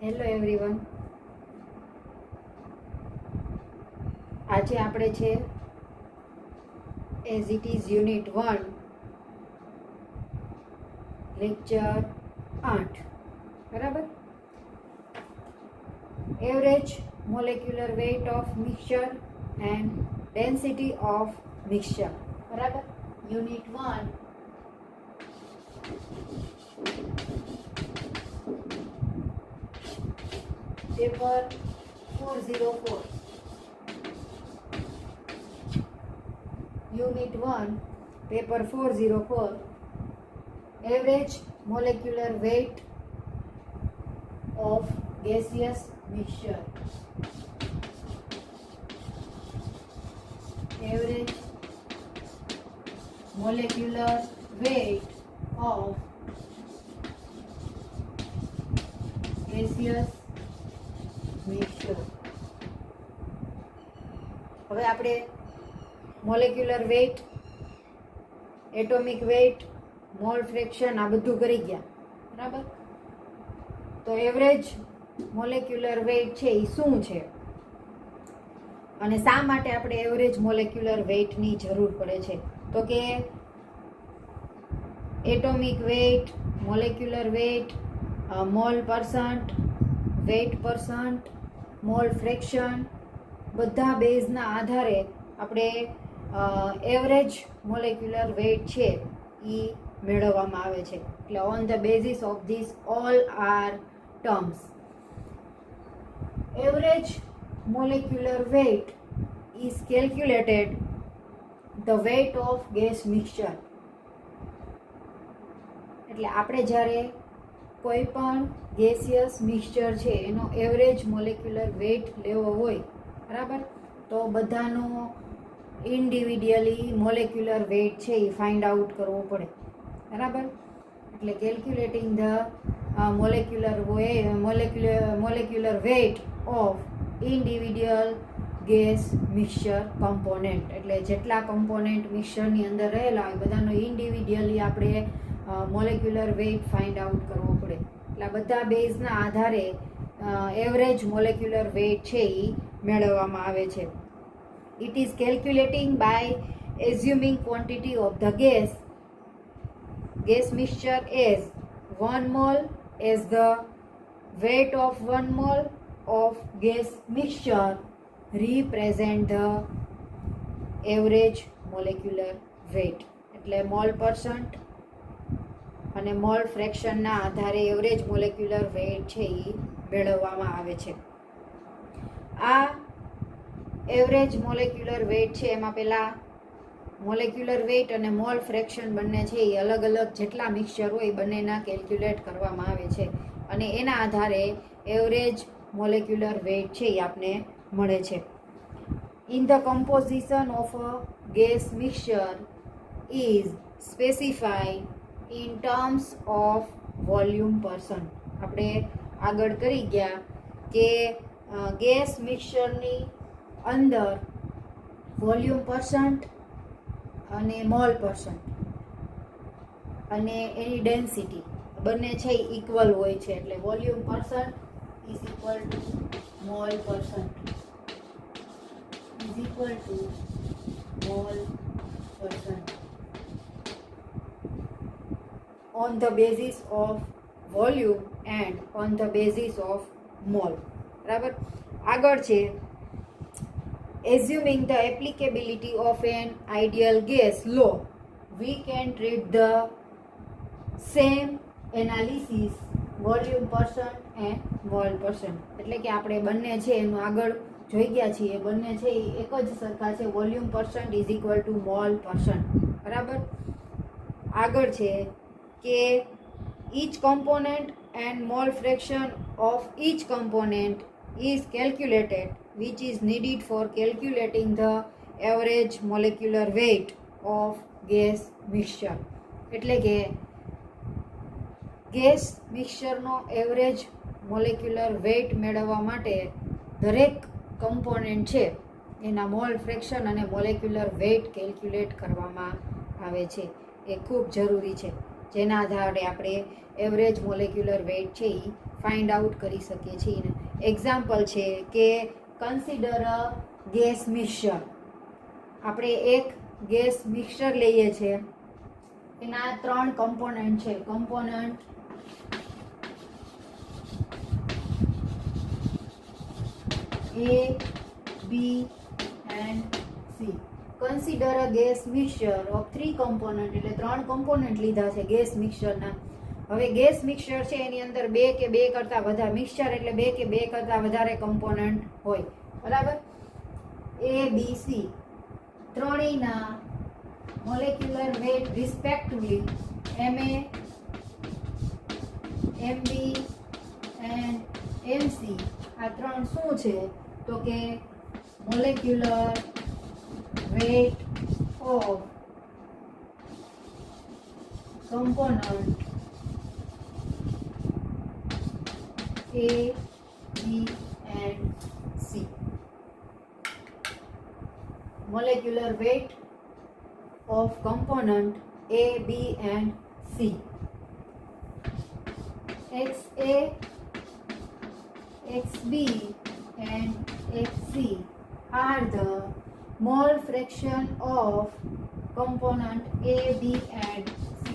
Hello everyone, આજે આપણે છે as it is unit 1 lecture 8 બરાબર. Average molecular weight of mixture and density of mixture બરાબર. Unit 1 paper 404. Unit 1, paper 404. Average molecular weight of gaseous mixture. Average molecular weight of gaseous mixture. હવે આપણે molecular weight, atomic weight, mole fraction આ બધું કરી ગયા બરાબર. તો average molecular weight છે એ શું છે અને શા માટે આપણે એવરેજ મોલેક્યુલર વેઇટની જરૂર પડે છે? તો કે atomic weight, molecular weight, mole percent, weight percent, mole fraction બધા બેઝના આધારે આપણે એવરેજ મોલેક્યુલર વેઇટ છે એ મેળવવામાં આવે છે. એટલે on the basis of this all are terms average molecular weight is calculated the weight of gas mixture. એટલે આપણે જ્યારે કોઈ પણ ગેસિયસ મિક્સચર છે એનો એવરેજ મોલેક્યુલર વેઇટ લેવો હોય બરાબર, તો બધાનો ઇન્ડિવિડ્યુઅલી મોલેક્યુલર વેઇટ છે એ ફાઇન્ડ આઉટ કરવો પડે બરાબર. એટલે calculating the molecular weight of individual gas mixture component. એટલે જેટલા કમ્પોનેન્ટ મિક્સચરની અંદર રહેલા હોય બધાનો ઇન્ડિવિડ્યુઅલી આપણે મોલેક્યુલર વેઇટ ફાઇન્ડ આઉટ કરવો પડે. એટલે આ બધા બેઝના આધારે એવરેજ મોલેક્યુલર વેઇટ છે એ મેળવવામાં આવે છે. It is calculating by assuming quantity of the gas mixture as 1 mole as the weight of 1 mole of gas mixture represent the average molecular weight. એટલે મોલ પર્સન્ટ અને મોલ ફ્રેક્શનના આધારે average molecular weight છે એ મેળવવામાં આવે છે. આ average molecular weight છે એમાં પહેલાં મોલેક્યુલર વેઇટ અને મોલ ફ્રેક્શન બંને છે એ અલગ અલગ જેટલા મિક્સચર હોય બંનેના કેલ્ક્યુલેટ કરવામાં આવે છે અને એના આધારે એવરેજ મોલેક્યુલર વેઇટ છે એ આપને મળે છે. In the composition of a gas mixture is specified in terms of volume percent. આપણે આગળ કરી ગયા કે ગેસ મિક્સચરની અંદર વોલ્યુમ પર્સન્ટ અને મોલ પર્સન્ટ અને એની ડેન્સિટી બંને છે ઇક્વલ હોય છે. એટલે volume percent is equal to mole percent is equal to mole percent on the basis of volume and on the basis of mole. બરાબર. આગળ છે assuming the applicability of an ideal gas law, we can treat the same analysis volume percent and mole percent. એટલે કે આપણે બંને છે એનું આગળ જોઈ ગયા છીએ, બંને છે એ એક જ સરખા છે. Volume percent is equal to mole percent બરાબર. આગળ છે કે each component and mole fraction of each component is calculated which is needed for calculating the average molecular weight of gas mixture. એટલે કે ગેસ મિક્સચરનો એવરેજ મોલેક્યુલર વેઇટ મેળવવા માટે દરેક component છે એના મોલ ફ્રેક્શન અને મોલેક્યુલર વેઇટ કેલ્ક્યુલેટ કરવામાં આવે છે. એ ખૂબ જરૂરી છે, જેના આધારે આપણે એવરેજ મોલેક્યુલર વેઇટ છે એ ફાઇન્ડ આઉટ કરી શકીએ છીએ. એક્ઝામ્પલ છે કે કન્સિડર અ ગેસ મિક્સચર. આપણે એક ગેસ મિક્સચર લઈએ છીએ, એના 3 કમ્પોનન્ટ છે. Component A, B and C. Consider a gas mixture of 3 component, એટલે 3 કમ્પોનન્ટ લીધા છે ગેસ મિક્સચરના. હવે ગેસ મિક્સચર છે એની અંદર 2 કે 2 કરતાં વધારે, મિક્સચર એટલે 2 કે 2 કરતાં વધારે કમ્પોનન્ટ હોય, બરાબર. A, B, C ત્રણેયના molecular weight respectively Ma, Mb and Mc. આ 3 શું છે તો કે molecular weight of component A, B and C. Molecular weight of component A, B and C. XA, XB and XC are the mole fraction of component A, B and C.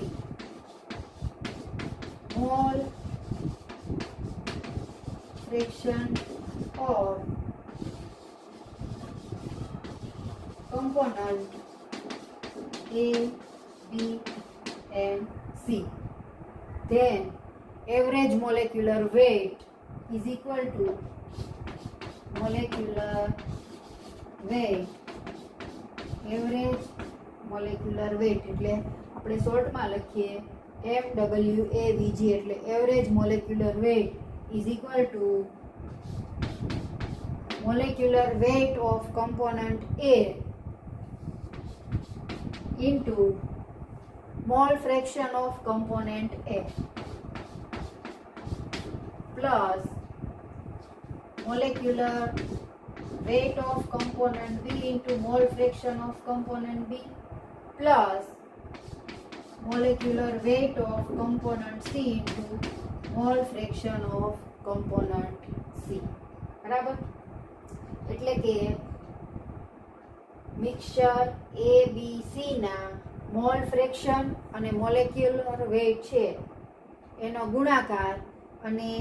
Mole fraction of component A, B and C. Then average molecular weight is equal to molecular weight, average molecular weight એટલે આપણે શોર્ટમાં લખીએ MWAVG, એટલે average molecular weight is equal to molecular weight of component A into mole fraction of component A plus molecular weight of component B into mole fraction of component B plus molecular weight of component C into mole fraction of component C. બરાબર. એટલે કે mixture A, B, C ના mall fraction અને molecular weight છે એનો ગુણાકાર અને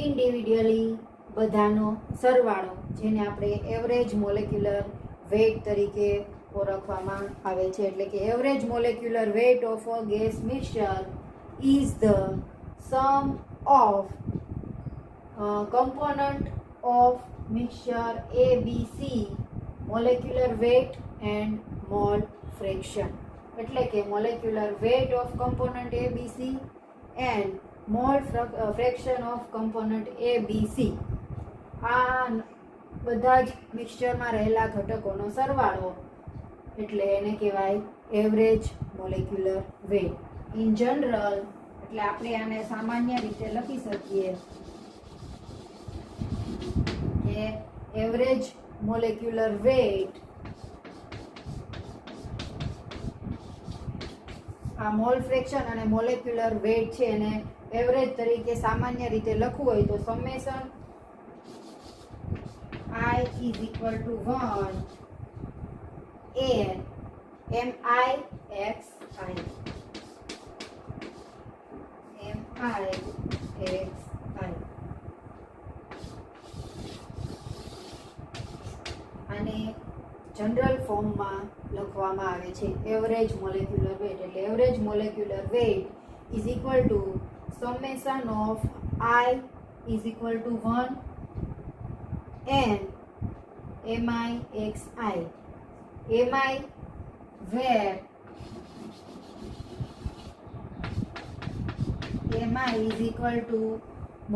individually બધાનો સરવાળો, જેને આપણે એવરેજ મોલેક્યુલર વેટ તરીકે ઓળખવામાં આવે છે. એટલે કે average molecular weight of a gas mixture is the sum of component of mixture A, B, C, molecular weight and mole fraction. એટલે કે molecular weight of component A, B, C and mole fraction of component A, B, C. આ બધા જ મિક્સચરમાં રહેલા ઘટકોનો સરવાળો, એટલે એને કહેવાય average molecular weight. In general એટલે આપણે આને સામાન્ય રીતે લખી શકીએ કે એવરેજ મોલેક્યુલર વેટ, આ મોલ ફ્રેક્શન અને મોલેક્યુલર વેટ છે એને એવરેજ તરીકે સામાન્ય રીતે લખવું હોય તો summation I is equal to 1 and MIXI. આને જનરલ ફોર્મમાં લખવામાં આવે છે એવરેજ મોલેક્યુલર વેટ. એટલે average molecular weight is equal to summation of I is equal to 1 and MIXI. MI where MI is equal to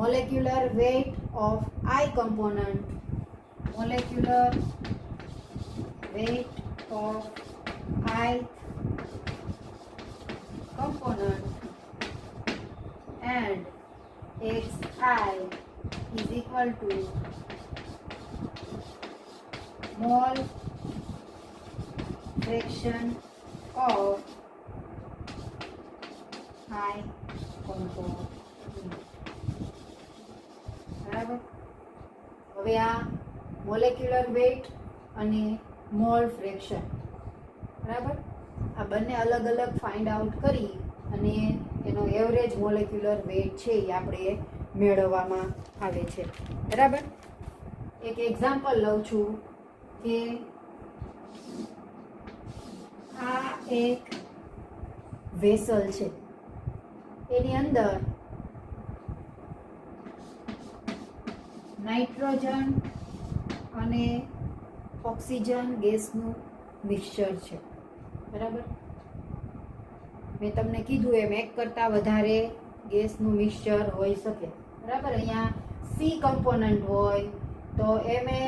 molecular weight of I component, molecular weight of I component, and XI is equal to mole fraction of I component. હવે આ molecular weight અને mole fraction, બરાબર, આ બંને અલગ અલગ find out કરી અને એનો એવરેજ મોલેક્યુલર વેઇટ છે એ આપણે મેળવવામાં આવે છે, બરાબર. એક એક્ઝામ્પલ લઉં છું કે આ એક વેસલ છે, એની અંદર નાઇટ્રોજન અને ઓક્સિજન ગેસનું મિક્સચર છે, બરાબર. મેં તમને કીધું એમ એક કરતાં વધારે ગેસનું મિક્સચર હોઈ શકે, બરાબર. અહીંયા સી કમ્પોનન્ટ હોય તો એમે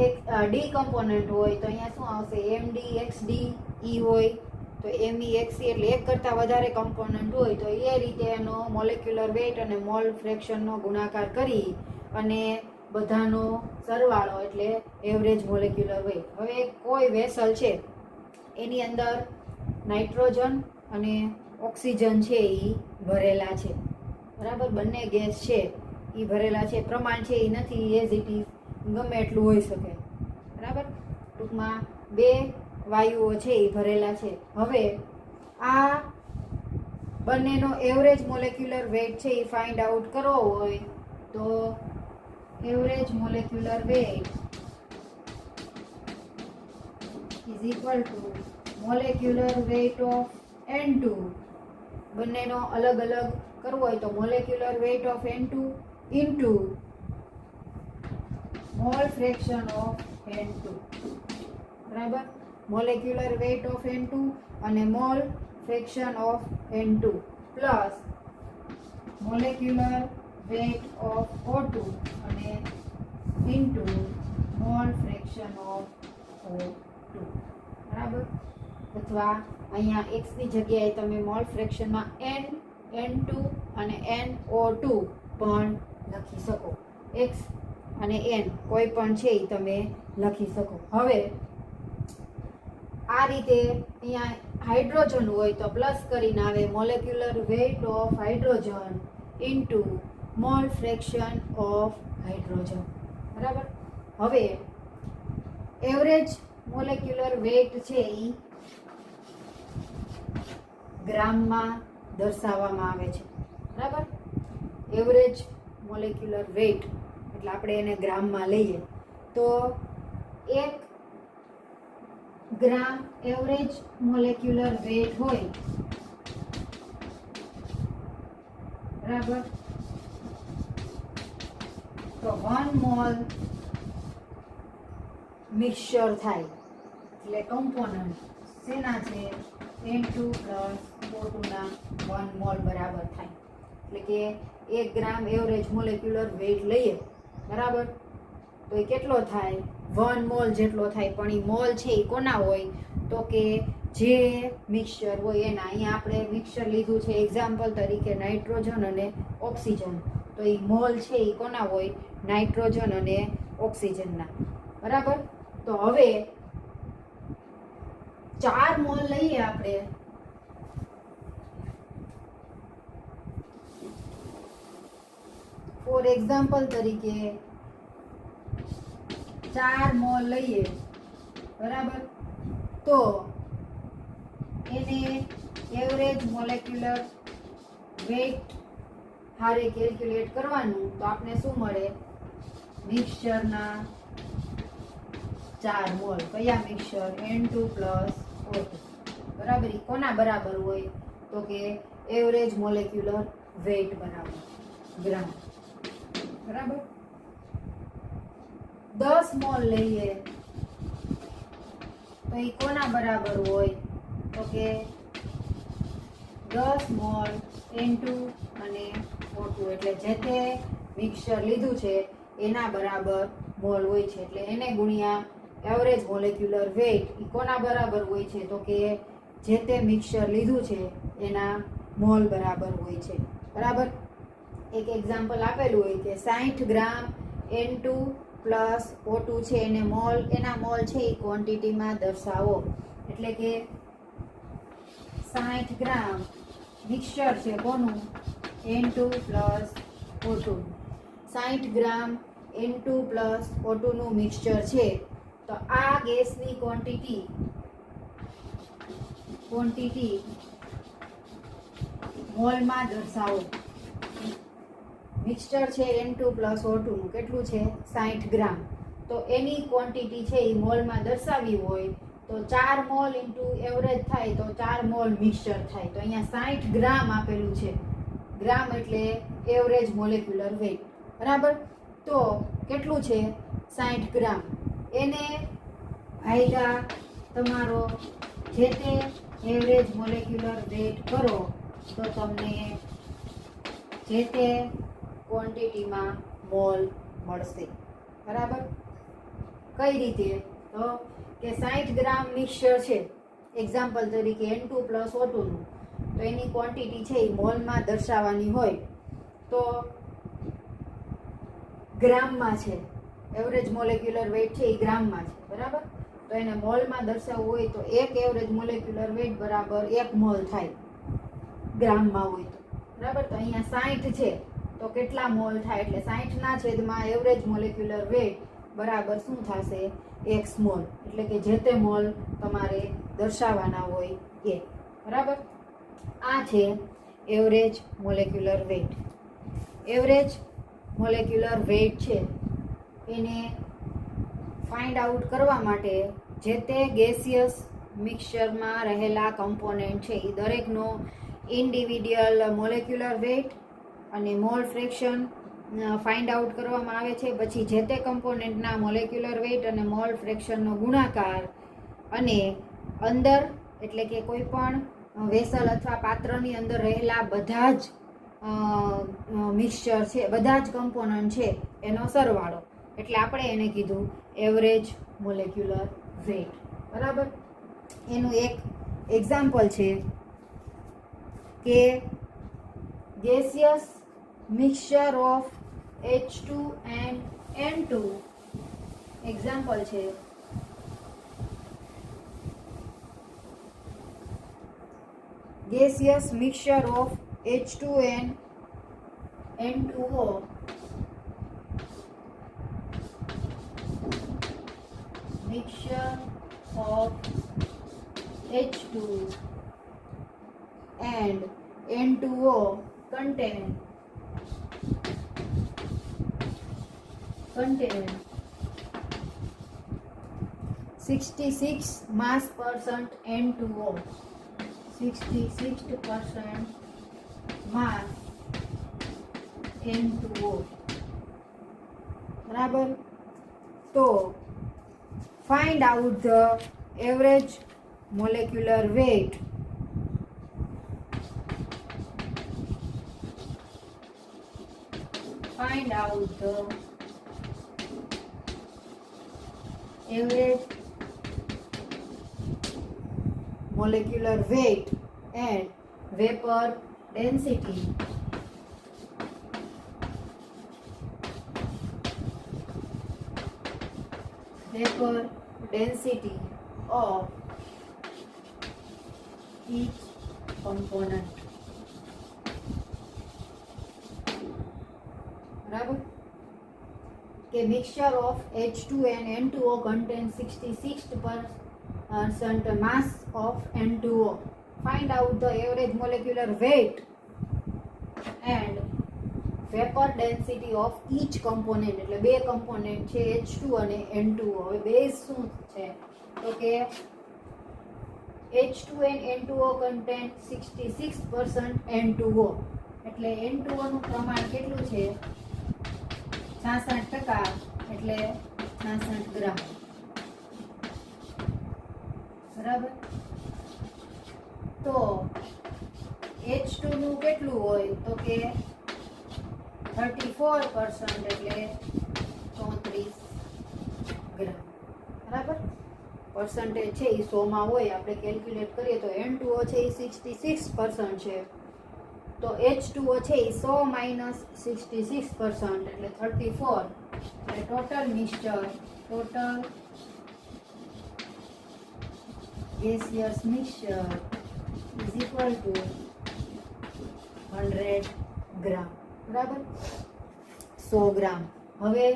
એક ડી કમ્પોનન્ટ હોય તો અહીંયા શું આવશે, એમડી એક્સડી ઈ હોય તો એમઈ એક્સી, એટલે એક કરતાં વધારે કમ્પોનન્ટ હોય તો એ રીતે એનો મોલેક્યુલર વેઇટ અને મોલ ફ્રેક્શનનો ગુણાકાર કરી અને બધાનો સરવાળો એટલે એવરેજ મોલેક્યુલર વેઇટ. હવે કોઈ વેસલ છે એની અંદર નાઇટ્રોજન અને ઓક્સિજન છે એ ભરેલા છે, બરાબર. બંને ગેસ છે એ ભરેલા છે, પ્રમાણ છે એ નથી એઝ ઇટ ઇઝ ગમે એટલું હોઈ શકે, બરાબર. ટૂંકમાં બે વાયુઓ છે એ ભરેલા છે. હવે આ બંનેનો એવરેજ મોલેક્યુલર વેઇટ છે એ ફાઇન્ડ આઉટ કરવો હોય તો average molecular weight is equal to molecular weight of N2. બંનેનો અલગ અલગ કરવો હોય તો molecular weight of N2 into mole fraction of N2, બરાબર. મોલેક્યુલર વેઇટ ઓફ N2 અને mole fraction of N2 plus molecular weight of O2 અને into mole fraction of O2, બરાબર. અથવા અહીંયા x ની જગ્યાએ તમે મોલ ફ્રેક્શનમાં n, n2 અને NO2 પણ લખી શકો. x અને n કોઈ પણ છે એ તમે લખી શકો. હવે આ રીતે અહીંયા હાઇડ્રોજન હોય તો પ્લસ કરીને આવે molecular weight of hydrogen into mole fraction of hydrogen, બરાબર. હવે એવરેજ મોલેક્યુલર વેઇટ છે એ ગ્રામમાં દર્શાવવામાં આવે છે, બરાબર. એવરેજ મોલેક્યુલર વેઇટ એટલે આપણે એને ગ્રામમાં લઈએ તો 1 ગ્રામ એવરેજ મોલેક્યુલર વેઇટ હોય, બરાબર, તો 1 મોલ મિક્સચર થાય એટલે કમ્પોનન્ટ શેના છે N2 પ્લસ O2 ના 1 મોલ બરાબર થાય. એટલે કે 1 ગ્રામ એવરેજ મોલેક્યુલર વેઇટ લઈએ, બરાબર, તો એ કેટલો થાય 1 મોલ જેટલો થાય. પણ એ મોલ છે એ કોના હોય તો કે જે મિક્સચર હોય એના. અહીંયા આપણે મિક્સચર લીધું છે એક્ઝામ્પલ તરીકે નાઇટ્રોજન અને ઓક્સિજન, તો એ મોલ છે એ કોના હોય નાઇટ્રોજન અને ઓક્સિજનના, બરાબર. તો હવે 4 મોલ લઈએ આપણે, ફોર એક્ઝામ્પલ તરીકે 4 મોલ લઈએ, બરાબર, તો એને એવરેજ મોલેક્યુલર વેઇટ હારે કેલ્ક્યુલેટ કરવાનું તો આપણે શું મળે, મિક્સચરના 4 મોલ. કયા મિક્સચર N2 પ્લસ O2, બરાબર. એ કોના બરાબર હોય તો કે એવરેજ મોલેક્યુલર વેઇટ બરાબર ગ્રામ, બરાબર. 10 મોલ લઈએ તો એ કોના બરાબર હોય તો કે 10 મોલ N2 અને O2, એટલે જે તે મિક્સચર લીધું છે એના બરાબર મોલ હોય છે. એટલે એને ગુણ્યા એવરેજ મોલેક્યુલર વેઇટ એ કોના બરાબર હોય છે તો કે જે તે મિક્સચર લીધું છે એના મોલ બરાબર હોય છે, બરાબર. એક એક્ઝામ્પલ આપેલું હોય કે 60 ગ્રામ N2 પ્લસ O2 છે એને મોલ, એના મોલ છે એ ક્વોન્ટિટીમાં દર્શાવો. એટલે કે 60 ગ્રામ મિક્સચર છે કોનું N2 પ્લસ O2, 60 ગ્રામ N2 પ્લસ O2 નું મિક્સચર છે, તો આ ગેસની ક્વોન્ટિટી મોલમાં દર્શાવો. મિક્સચર છે N2 પ્લસ O2 નું કેટલું છે 60 ગ્રામ. તો એની ક્વોન્ટિટી છે એ મોલમાં દર્શાવી હોય તો 4 મોલ ઇન્ટુ એવરેજ થાય તો 4 મોલ મિક્સચર થાય. તો અહીંયા 60 ગ્રામ આપેલું છે. ગ્રામ એટલે એવરેજ મોલેક્યુલર વેઇટ. બરાબર. તો કેટલું છે 60 ગ્રામ. એને ભાગ્યા તમારો જે તે એવરેજ મોલેક્યુલર વેઇટ કરો તો તમને જે તે ક્વોન્ટિટીમાં મોલ મળશે. બરાબર. કઈ રીતે? તો કે 60 ગ્રામ મિક્સચર છે એક્ઝામ્પલ તરીકે N2 પ્લસ O2 નું, તો એની ક્વોન્ટિટી છે એ મોલમાં દર્શાવવાની હોય તો ગ્રામમાં છે. એવરેજ મોલેક્યુલર વેઇટ છે એ ગ્રામમાં છે. બરાબર. તો એને મોલમાં દર્શાવવું હોય તો એક એવરેજ મોલેક્યુલર વેઇટ બરાબર 1 મોલ થાય ગ્રામમાં હોય તો. બરાબર. તો અહીંયા 60 છે તો કેટલા મોલ થાય? એટલે 60 ના છેદમાં એવરેજ મોલેક્યુલર વેઇટ બરાબર શું થશે? x mall. એટલે કે જે તે મોલ તમારે દર્શાવવાના હોય એ. બરાબર. આ છે average molecular weight. Average molecular weight છે એને ફાઇન્ડ આઉટ કરવા માટે જે તે ગેસિયસ મિક્સચરમાં રહેલા કમ્પોનન્ટ છે એ દરેકનો ઇન્ડિવિડ્યુઅલ મોલેક્યુલર વેઇટ અને મોલ ફ્રેક્શન ફાઇન્ડ આઉટ કરવામાં આવે છે. પછી જે તે કમ્પોનન્ટના મોલેક્યુલર વેઇટ અને મોલ ફ્રેક્શનનો ગુણાકાર અને અંદર એટલે કે કોઈ પણ વેસલ અથવા પાત્રની અંદર રહેલા બધા જ મિક્સચર છે, બધા જ કમ્પોનન્ટ છે એનો સરવાળો. એટલે આપણે એને કીધું એવરેજ મોલેક્યુલર વેઇટ. બરાબર. એનું એક એક્ઝામ્પલ છે કે gaseous mixture of H2 and N2. Example છે gaseous mixture of H2 and N2O mixture of H2 and N2O contain 66 mass percent N2O. 66% mass N2O. બરાબર. તો find out the average molecular weight find out the average molecular weight and vapor density of each component. બરાબર. કે mixture of H2 and N2O contains 66% mass of N2O. Find out the average molecular weight and vapor density of each component. એટલે બે component છે H2 અને N2O. હવે બે શું છે તો કે H2 and N2O contain 66% N2O. એટલે N2O નું પ્રમાણ કેટલું છે 66%, એટલે 66 ગ્રામ. બરાબર. તો H2 નું કેટલું હોય તો કે 34% એટલે 34 ગ્રામ. બરાબર. પર્સન્ટેજ છે એ 100 માં હોય. આપણે કેલ્ક્યુલેટ કરીએ તો N2O છે એ 66% છે તો H2O છે એ 100 માઇનસ 66% એટલે 34. એટલે total mixture total gaseous mixture is equal to 100 gram. બરાબર. 100 ગ્રામ. હવે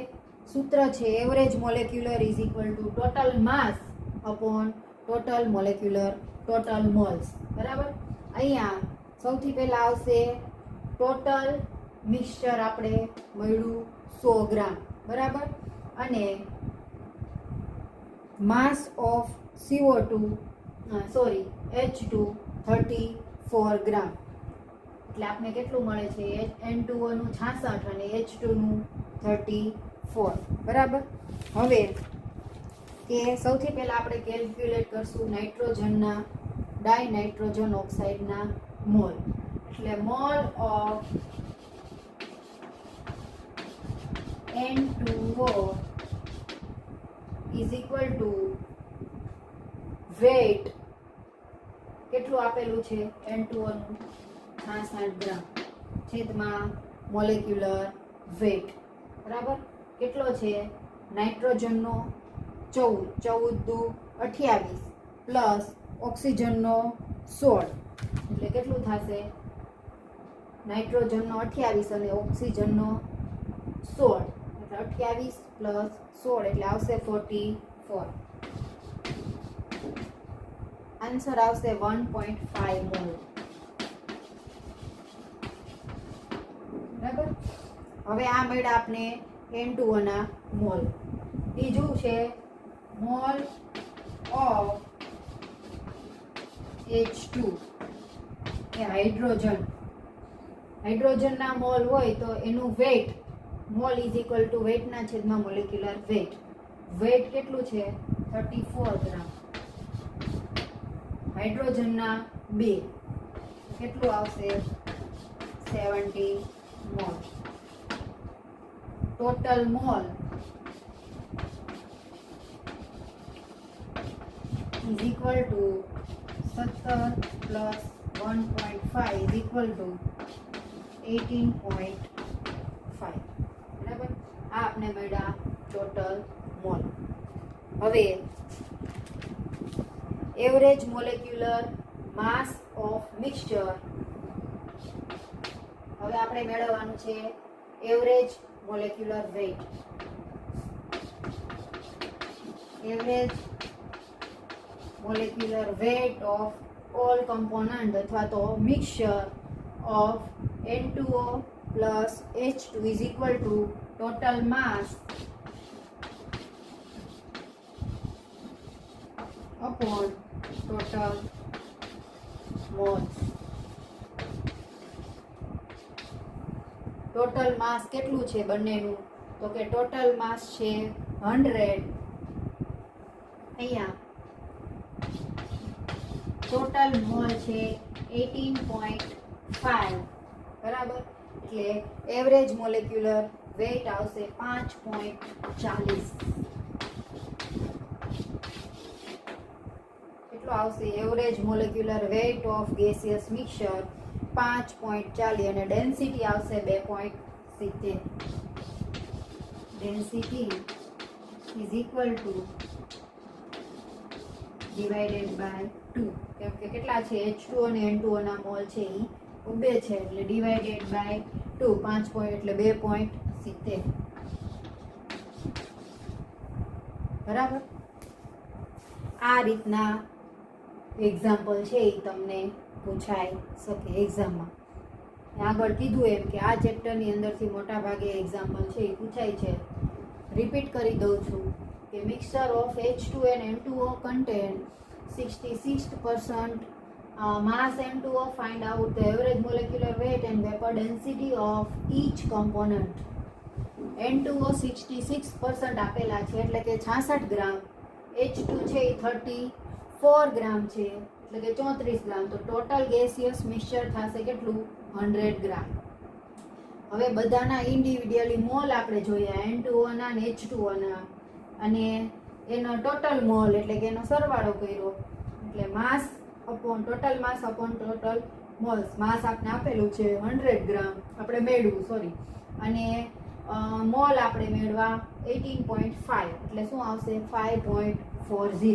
સૂત્ર છે average molecular is equal to total mass upon total molecular total moles. બરાબર. અહીંયા સૌથી પહેલા આવશે ટોટલ મિક્સચર આપણે મળ્યું 100 ગ્રામ. બરાબર. અને માસ ઓફ CO2 H2 34 ગ્રામ. એટલે આપણે કેટલું મળે છે N2O નું 66 અને H2 નું 34. બરાબર. હવે કે સૌથી પહેલા આપણે કેલ્ક્યુલેટ કરશું નાઇટ્રોજનના ડાયનાઇટ્રોજન ઓક્સાઇડના મોલ. એટલે mall of N2O is equal to wet કેટલું આપેલું છે N2O નું 66 ગ્રામ છેદમાં મોલેક્યુલર વેટ. બરાબર. કેટલો છે નાઇટ્રોજનનો 14 દુ 28 પ્લસ ઓક્સિજનનો 16 એટલે કેટલું થશે નાઇટ્રોજનનો 28 અને ઓક્સિજનનો 16 એટલે 28 પ્લસ 16 એટલે આવશે 44. આન્સર આવશે 1.5 મોલ. બરાબર. હવે આ મળ્યા આપણે N2O ના મોલ. બીજું છે મોલ ઓફ H2 એ હાઇડ્રોજનના મોલ હોય તો એનું weight mole is equal to વેટના છેદમાં મોલેક્યુલર વેટ. વેટ કેટલું છે 34 ગ્રામ. હાઇડ્રોજનના 2 કેટલું આવશે 70 mall. Total mall is equal to 17 plus 1.5 is equal to 18.5. બરાબર. આ આપણે મળ્યા ટોટલ મોલ. હવે average molecular mass of mixture. હવે આપણે મેળવવાનું છે average molecular weight. Average molecular weight of all component અથવા તો mixture of N2O plus H2 is equal to total mass upon total moles. Total માસ કેટલું છે બંનેનું તો કે ટોટલ માસ છે 100. અહીંયા ટોટલ મોલ છે 18.5. બરાબર. એટલે એવરેજ મોલેક્યુલર વેટ આવશે 5.40. કેટલો આવશે average molecular weight of gaseous mixture 5.40 અને ડેન્સિટી આવશે 2.70. Density is equal to divided by 2. કેમ કે કેટલા છે H2O અને N2O ના મોલ છે એ 2 છે એટલે ડિવાઇડેડ બાય 2 5 પોઈન્ટ એટલે 2.70. બરાબર. આ રીતના એક્ઝામ્પલ છે એ તમને પૂછાઈ શકે એક્ઝામમાં. આગળ કીધું એમ કે આ ચેપ્ટરની અંદરથી મોટા ભાગે એક્ઝામ્પલ છે એ પૂછાય છે. રિપીટ કરી દઉં છું કે mixture of H2 and N2O contain 66% mass N2O. Find out the average molecular weight and vapor density of each component. N2O 66% આપેલા છે એટલે કે 66 ગ્રામ. H2 છે એ 34 ગ્રામ છે એટલે કે 34 ગ્રામ. તો ટોટલ ગેસિયસ મિક્સચર થશે કેટલું 100 ગ્રામ. હવે બધાના ઇન્ડિવિડ્યુઅલી મોલ આપણે જોયા N2O ના અને H2O ના અને એનો ટોટલ મોલ એટલે કે એનો સરવાળો કર્યો એટલે mass upon total mass upon total moles. Mass આપણે આપેલું છે 100 ગ્રામ આપણે મેળવ્યું અને મોલ આપણે મેળવા 18.5 એટલે શું આવશે 5.40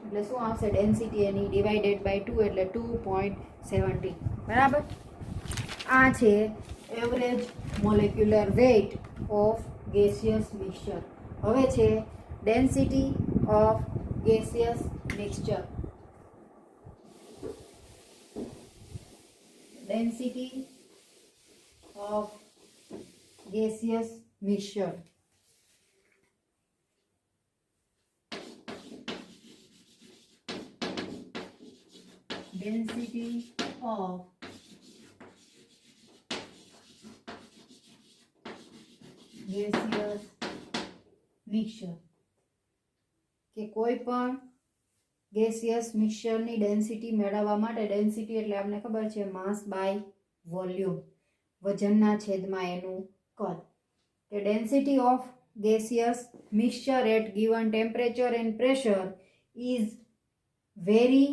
એટલે શું આવશે ડેન્સિટી એની ડિવાઇડેડ બાય 2 એટલે 2.70. બરાબર. આ છે average molecular weight of gaseous mixture. હવે છે density of gaseous mixture. Density of gaseous mixture. Density of gaseous mixture કે કોઈ પણ ગેસિયસ મિક્સચરની ડેન્સિટી મેળવવા માટે, ડેન્સિટી એટલે આપણને ખબર છે માસ બાય વોલ્યુમ, વજનના છેદમાં એનું કદ, કે density of gaseous mixture at given temperature and pressure is very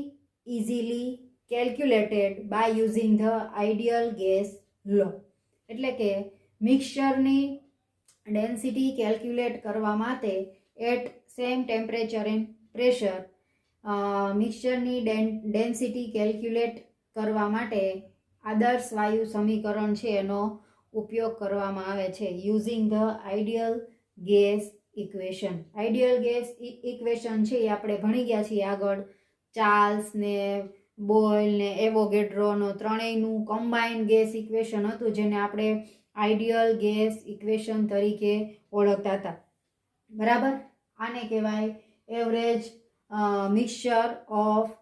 easily calculated by using the ideal gas law. એટલે કે મિક્સચરની ડેન્સિટી કેલ્ક્યુલેટ કરવા માટે at same temperature and pressure, મિક્સચરની ડેન્સિટી કેલ્ક્યુલેટ કરવા માટે આદર્શ વાયુ સમીકરણ છે એનો ઉપયોગ કરવામાં આવે છે, using the ideal gas equation. Ideal gas equation છે એ આપણે ભણી ગયા છીએ આગળ, ચાર્લ્સ ને બોયલ ને એવોગેડ્રોનો ત્રણેયનું કમ્બાઇન્ડ ગેસ ઇક્વેશન હતું, જેને આપણે આઈડિયલ ગેસ ઇક્વેશન તરીકે ઓળખતા હતા. બરાબર. આને કહેવાય average mixture of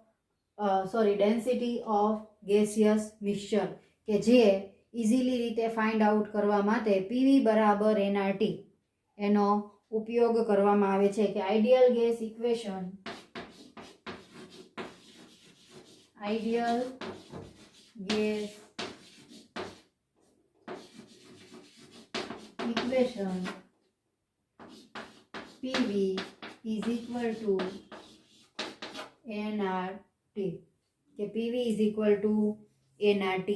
density of gaseous mixture, કે જે ઇઝીલી રીતે ફાઇન્ડ આઉટ કરવા માટે પીવી બરાબર એનઆરટી એનો ઉપયોગ કરવામાં આવે છે. કે ideal gas equation, ideal gas equation PV is equal to nRT, કે PV is equal to nRT.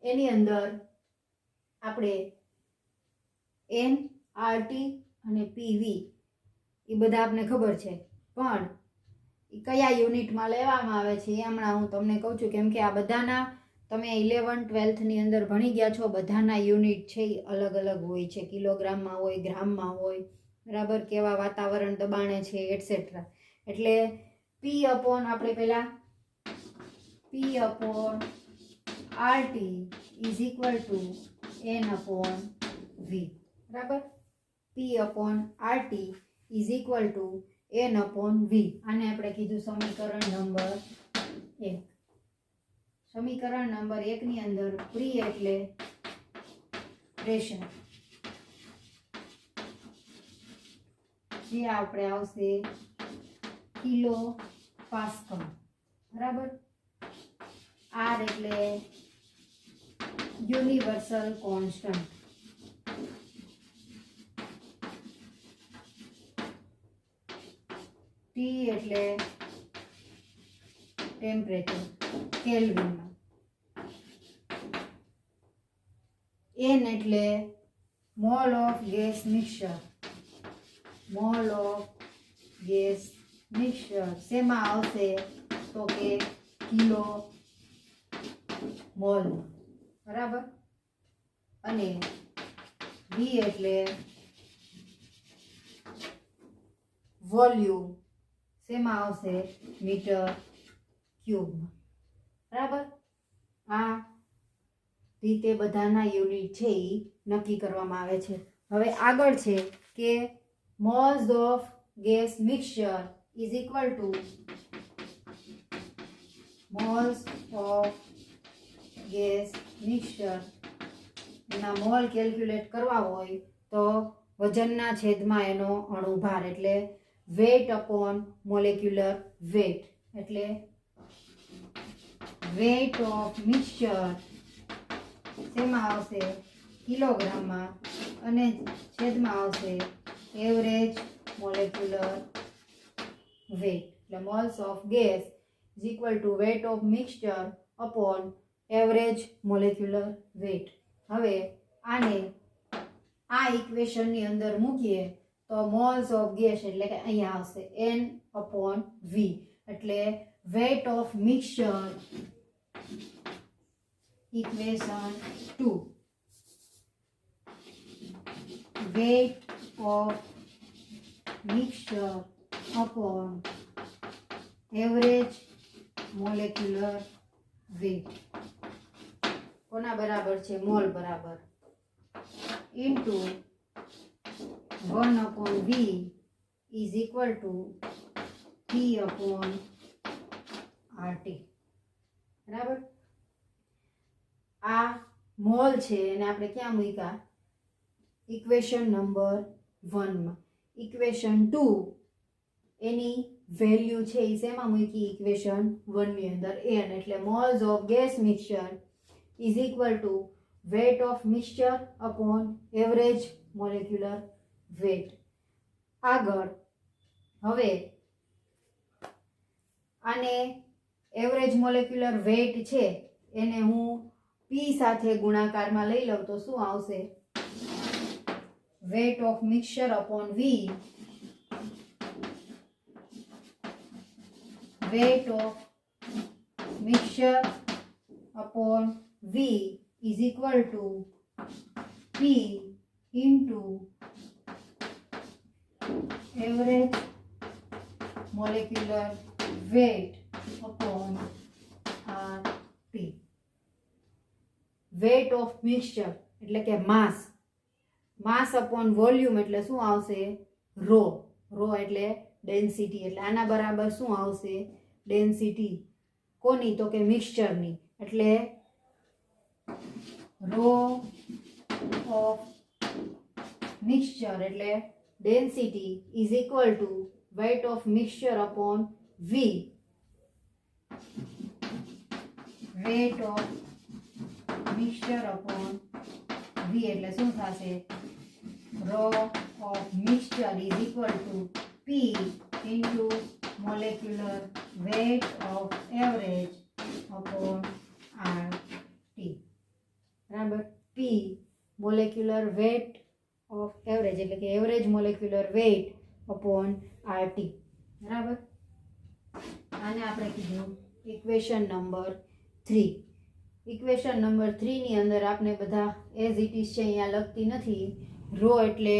એની અંદર આપણે nRT અને PV એ બધા આપને ખબર છે, પણ એ કયા યુનિટમાં લેવામાં આવે છે એ હમણાં હું તમને કહું છું, કેમ કે આ બધાના તમે 11-12ની અંદર ભણી ગયા છો, બધાના યુનિટ છે એ અલગ અલગ હોય છે, કિલોગ્રામમાં હોય, ગ્રામમાં હોય, બરાબર, કેવા વાતાવરણ દબાણે છે એટસેટ્રા. એટલે પી અપોન આપણે પહેલાં P upon RT is equal to N upon V. બરાબર. P upon RT is equal to N upon V. આને આપણે કીધું સમીકરણ નંબર 1. સમીકરણ નંબર 1 ની અંદર પ્રી એટલે પ્રેશર, જે આપણે આવશે કિલો પાસ્કલ. બરાબર. આર એટલે યુનિવર્સલ કોન્સ્ટન્ટ, ટી એટલે ટેમ્પરેચર કેલ્વિનમાં, એન એટલે mall of gas mixture, mall of gas mixture શેમાં આવશે તો કે કિલો મોલ. બરાબર. અને વી એટલે વોલ્યુમ શેમાં આવશે મીટર ક્યુબમાં. બરાબર. આ રીતે બધાના યુનિટ છે એ નક્કી કરવામાં આવે છે. હવે આગળ છે કે moles of gas mixture is equal to moles of gas mixture. એના મોલ કેલ્ક્યુલેટ કરવા હોય તો વજનના છેદમાં એનો અણુભાર, એટલે વેટ અપોન મોલેક્યુલર વેટ, એટલે વેટ ઓફ મિક્સચર શેમાં આવશે કિલોગ્રામમાં, અને છેદમાં આવશે એવરેજ મોલેક્યુલર વેટ, એટલે moles of gas is equal to weight of mixture upon average molecular weight. હવે આને આ ઇક્વેશનની અંદર મૂકીએ તો મોલ્સ ઓફ ગેસ એટલે કે અહીંયા આવશે n અપોન વી, એટલે weight of mixture equation 2, weight of mixture upon average molecular weight. કોના બરાબર છે? મોલ બરાબર into 1/V is equal to P/RT. બરાબર. આ મોલ છે અને આપણે ક્યાં મૂક્યા? ઇક્વેશન નંબર 1 માં. ઇક્વેશન 2 એની વેલ્યુ છે એ શેમાં મૂકી? ઇક્વેશન 1 ની અંદર n, એટલે moles of gas mixture is equal to weight of mixture upon average molecular weight. આગળ હવે આને એવરેજ મોલેક્યુલર વેટ છે એને હું P સાથે ગુણાકારમાં લઈ લઉં તો શું આવશે? Weight of mixture upon V, weight of mixture upon V is equal to P into average molecular weight upon RT. weight of mixture એટલે કે mass upon volume એટલે શું આવશે? rho એટલે ડેન્સિટી, એટલે આના બરાબર શું આવશે? ડેન્સિટી કોની? તો કે મિક્સચરની, એટલે રો ઓફ મિક્સચર એટલે density is equal to weight of mixture upon V. Weight of mixture upon V એટલે શું થશે? Rho of mixture is equal to P into molecular weight of average upon RT. બરાબર. P molecular weight of average એટલે કે average molecular weight upon RT. બરાબર. આને આપણે કીધું ઇક્વેશન નંબર 3. ઇક્વેશન નંબર 3 ની અંદર આપણે બધા એઝ ઇટ ઇઝ છે, અહીંયા લખતી નથી. રો એટલે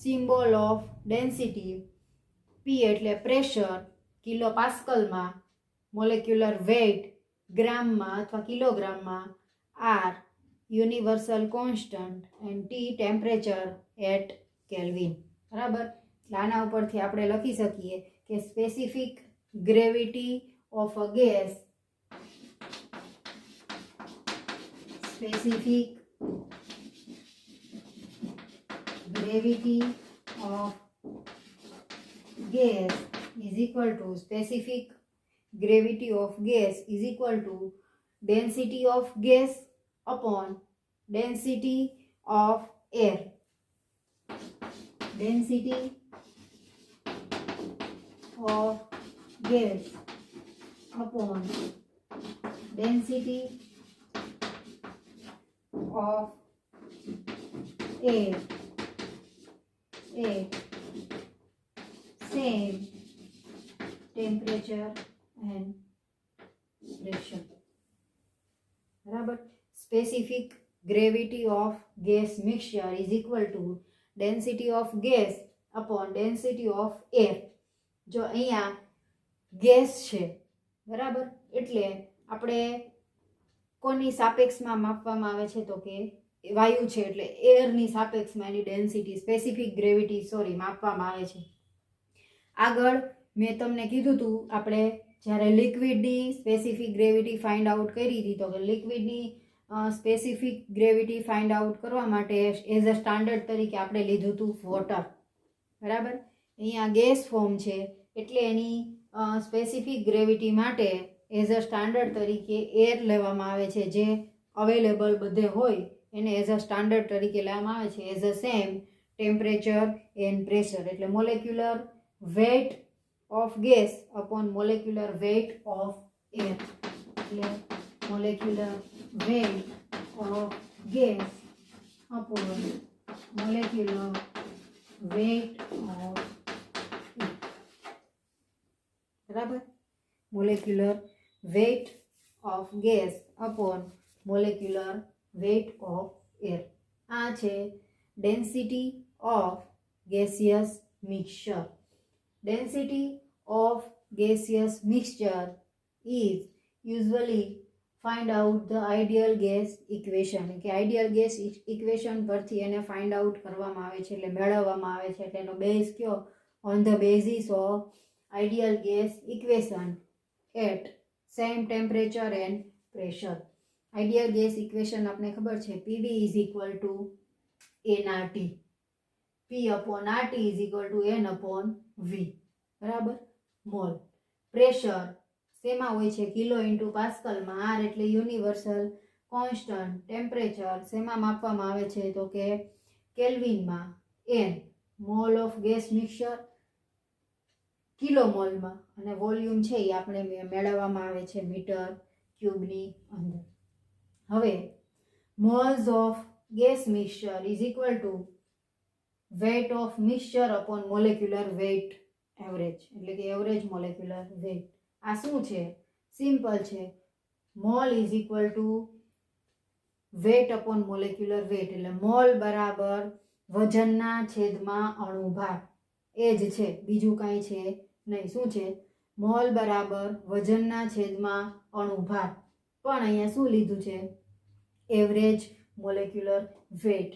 સિમ્બોલ ઓફ ડેન્સિટી, P એટલે પ્રેશર કિલો પાસ્કલમાં, મોલેક્યુલર વેઇટ ગ્રામમાં અથવા કિલોગ્રામમાં, R universal constant and T temperature at kelvin. બરાબર. આના ઉપરથી આપણે લખી શકીએ કે specific gravity of a gas, specific gravity of gas is equal to specific gravity of gas is equal to density of gas upon density of air. Density of gas upon density of air same temperature and pressure. બરાબર. Specific gravity of gas mixture is equal to density of gas upon density of air. જો અહીંયા gas છે, બરાબર, એટલે આપણે કોની સાપેક્ષમાં માપવામાં આવે છે? તો કે વાયુ છે, એટલે એરની સાપેક્ષમાં એની ડેન્સિટી સ્પેસિફિક ગ્રેવિટી માપવામાં આવે છે. આગળ મેં તમને કીધું હતું, આપણે જ્યારે લિક્વિડની સ્પેસિફિક ગ્રેવિટી ફાઇન્ડ આઉટ કરી હતી, તો કે લિક્વિડની સ્પેસિફિક ગ્રેવિટી ફાઇન્ડ આઉટ કરવા માટે એઝ અ સ્ટાન્ડર્ડ તરીકે આપણે લીધું હતું વોટર. બરાબર. અહીંયા ગેસ ફોર્મ છે એટલે એની સ્પેસિફિક ગ્રેવિટી માટે એઝ અ સ્ટાન્ડર્ડ તરીકે એર લેવામાં આવે છે, જે અવેલેબલ બધે હોય એને એઝ અ સ્ટાન્ડર્ડ તરીકે લેવામાં આવે છે, as a same temperature and pressure. એટલે molecular weight of gas upon molecular weight of air. એટલે molecular weight of gas upon molecular weight of air. બરાબર. molecular weight of gas upon molecular weight of air. આ છે density of gaseous mixture. Density of gaseous mixture is usually find out the ideal gas equation કે ideal gas equation પરથી એને find out કરવામાં આવે છે એટલે મેળવવામાં આવે છે એટલે એનો બેઝ કયો on the basis of ideal gas equation at same temperature and pressure. Ideal gas equation આપણે ખબર છે PV is equal to nRT. P upon RT is equal to N upon V. બરાબર. મોલ. પ્રેશર શેમાં હોય છે kilo into પાસ્કલમાં. R એટલે universal constant. Temperature શેમાં માપવામાં આવે છે તો કે કેલ્વિનમાં. N mole of gas mixture kilo મોલમાં અને વોલ્યુમ છે એ આપણે મેળવવામાં આવે છે મીટર ક્યુબની અંદર. હવે moles of gas mixture is equal to weight of mixture upon molecular weight average એટલે કે એવરેજ મોલેક્યુલર વેટ. આ શું છે સિમ્પલ છે mole is equal to weight upon molecular weight એટલે મોલ બરાબર વજનના છેદમાં અણુભાર એ જ છે બીજું કાંઈ છે નહીં. શું છે મોલ બરાબર વજનના છેદમાં અણુભાર પણ અહીંયા શું લીધું છે એવરેજ મોલેક્યુલર વેટ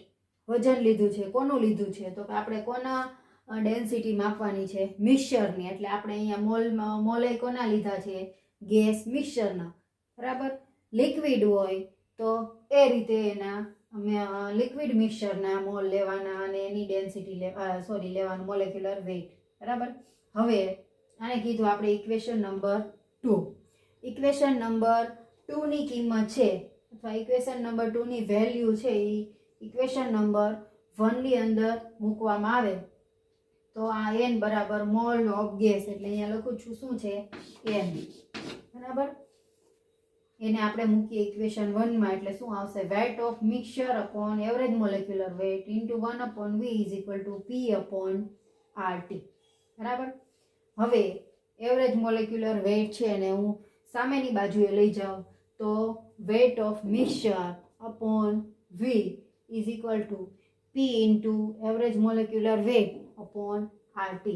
વજન લીધું છે. કોનું લીધું છે તો કે આપણે કોના ડેન્સિટી માપવાની છે મિક્સચરની એટલે આપણે અહીંયા મોલે કોના લીધા છે ગેસ મિક્સચરના. બરાબર. લિક્વિડ હોય તો એ રીતે એના લિક્વિડ મિક્સચરના મોલ લેવાના અને એની ડેન્સિટી લેવાનું મોલેક્યુલર વેટ. બરાબર. હવે આને કીધું આપણે ઇક્વેશન નંબર 2. ઇક્વેશન નંબર 2 ની કિંમત છે અથવા ઇક્વેશન નંબર 2 ની વેલ્યુ છે એ ઇક્વેશન નંબર 1 ની અંદર મૂકવામાં આવે તો આ n બરાબર મોલ ઓફ ગેસ એટલે અહીંયા લખું છું શું છે n. બરાબર. એને આપણે મૂકીએ ઇક્વેશન 1 માં એટલે શું આવશે weight of mixture upon average molecular weight into 1 upon v is equal to p upon RT. બરાબર. હવે એવરેજ મોલેક્યુલર વેટ છે અને હું સામેની બાજુએ લઈ જાઉં તો weight of mixture upon v is equal to p into average molecular weight upon RT.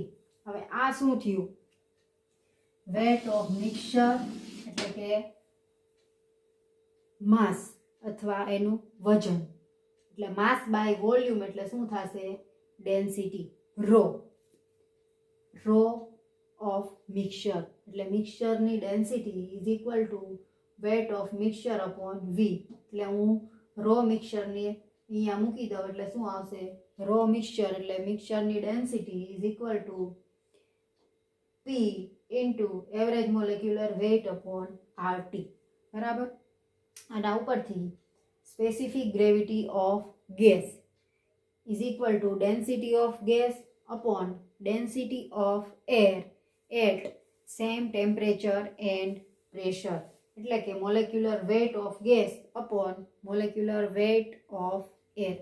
હવે આ શું થયું વેટ ઓફ મિક્સચર એટલે કે માસ અથવા એનું વજન એટલે માસ બાય વોલ્યુમ એટલે શું થશે ડેન્સિટી રો ઓફ મિક્સચર એટલે મિક્સચરની density is equal to weight of mixture upon V. એટલે હું રો મિક્સચરની અહીંયા મૂકી દઉં એટલે શું આવશે રો મિક્સચર એટલે મિક્સચરની density is equal to P into average molecular weight upon RT. બરાબર. આના ઉપરથી specific gravity of gas is equal to density of gas upon density of air at same temperature and pressure એટલે કે molecular weight of gas upon molecular weight of air.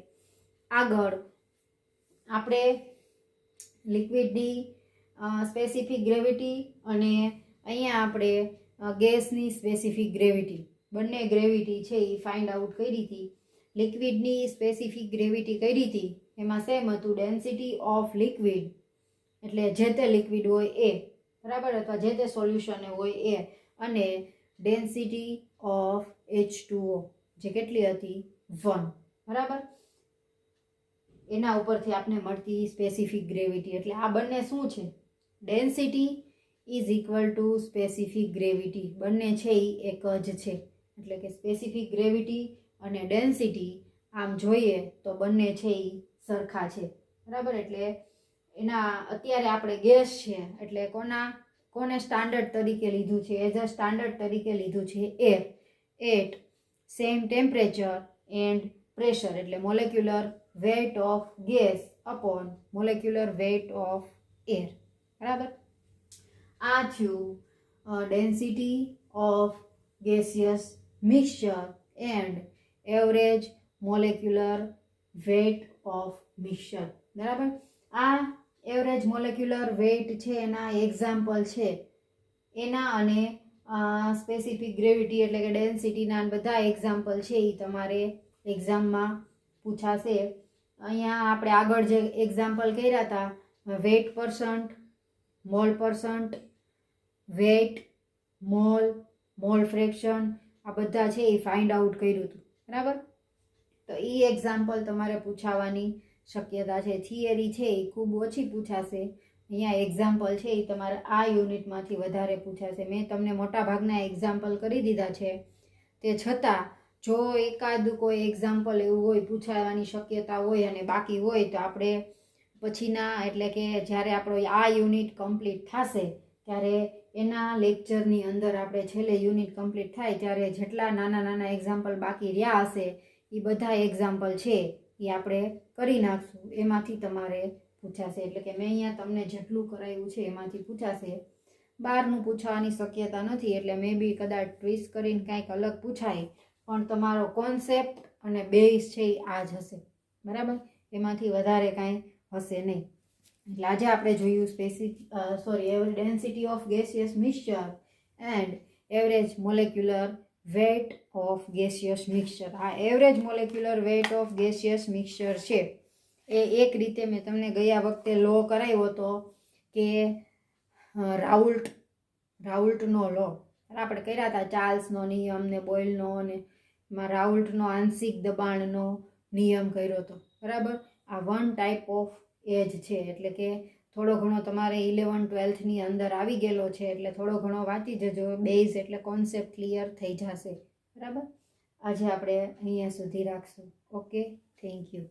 આગળ આપણે લિક્વિડની specific gravity અને અહીંયા આપણે ગેસની સ્પેસિફિક ગ્રેવિટી બંને gravity છે એ ફાઇન્ડ આઉટ કરી હતી. લિક્વિડની સ્પેસિફિક ગ્રેવિટી કરી હતી એમાં સેમ હતું ડેન્સિટી ઓફ લિક્વિડ એટલે જે તે લિક્વિડ હોય એ. બરાબર. અથવા જે તે સોલ્યુશન હોય એ અને ડેન્સિટી ઓફ H2O જે કેટલી હતી 1. બરાબર. એના ઉપરથી આપણે મળતી સ્પેસિફિક ગ્રેવિટી એટલે આ બંને શું છે density is equal two specific gravity બંને છે એ એક જ છે એટલે કે સ્પેસિફિક ગ્રેવિટી અને ડેન્સિટી આમ જોઈએ તો બંને છે એ સરખા છે. બરાબર. એટલે એના અત્યારે આપણે ગેસ છે એટલે કોને સ્ટાન્ડર્ડ તરીકે લીધું છે એઝ અ સ્ટાન્ડર્ડ તરીકે લીધું છે air at same temperature and pressure એટલે molecular weight of gas upon molecular weight of air. બરાબર. આ થયું density of gaseous mixture and average molecular weight of mixture. બરાબર. આ એવરેજ મોલેક્યુલર વેટ છે એના એક્ઝામ્પલ છે એના અને સ્પેસિફિક ગ્રેવિટી એટલે કે ડેન્સિટીના બધા એક્ઝામ્પલ છે એ તમારે એક્ઝામમાં પૂછાશે અહીંયા આપણે આગળ જે એક્ઝામ્પલ કર્યા હતા, weight percent, mole percent, weight, mole, mole fraction, આ બધા છે એ ફાઇન્ડ આઉટ કર્યું હતું, બરાબર. તો એ એક્ઝામ્પલ તમારે પૂછાવાની શક્યતા છે. થિયરી છે એ ખૂબ ઓછી પૂછાશે. અહીંયા એક્ઝામ્પલ છે એ તમારે આ યુનિટમાંથી વધારે પૂછાશે. મેં તમને મોટાભાગના એક્ઝામ્પલ કરી દીધા છે. તે છતાં જો એકાદ કોઈ એક્ઝામ્પલ એવું હોય પૂછાવાની શક્યતા હોય અને બાકી હોય તો આપણે પછીના, એટલે કે જ્યારે આપણો આ યુનિટ કમ્પ્લીટ થશે ત્યારે એના લેક્ચરની અંદર આપણે છેલ્લે યુનિટ કમ્પ્લીટ થાય ત્યારે જેટલા નાના નાના એક્ઝામ્પલ બાકી રહ્યા હશે એ બધા એક્ઝામ્પલ છે એ આપણે કરી નાખશું. એમાંથી તમારે પૂછાશે. એટલે કે મેં અહીંયા તમને જેટલું કરાવ્યું છે એમાંથી પૂછાશે. બહારનું પૂછવાની શક્યતા નથી, એટલે મે બી કદાચ ટ્વિસ્ટ કરીને કાંઈક અલગ પૂછાય, પણ તમારો કોન્સેપ્ટ અને બેઝ છે એ આ જ હશે, બરાબર. એમાંથી વધારે કાંઈ હશે નહીં. એટલે આજે આપણે જોયું average density of gaseous mixture and average molecular weight of gaseous mixture. આ average molecular weight of gaseous mixture છે એ એક રીતે મેં તમને ગયા વખતે લો કરાવ્યો હતો કે રાઉલ્ટનો લો આપણે કર્યા હતા, ચાર્લ્સનો નિયમ ને બોયલનો, અને એમાં રાઉલ્ટનો આંશિક દબાણનો નિયમ કર્યો હતો, બરાબર. આ વન ટાઈપ ઓફ એજ છે, એટલે કે થોડો ઘણો તમારે 11-12ની અંદર આવી ગયેલો છે, એટલે થોડો ઘણો વાંચી જજો. બેઝ એટલે કોન્સેપ્ટ ક્લિયર થઈ જશે, બરાબર. આજે આપણે અહીંયા સુધી રાખશું. Okay, thank you.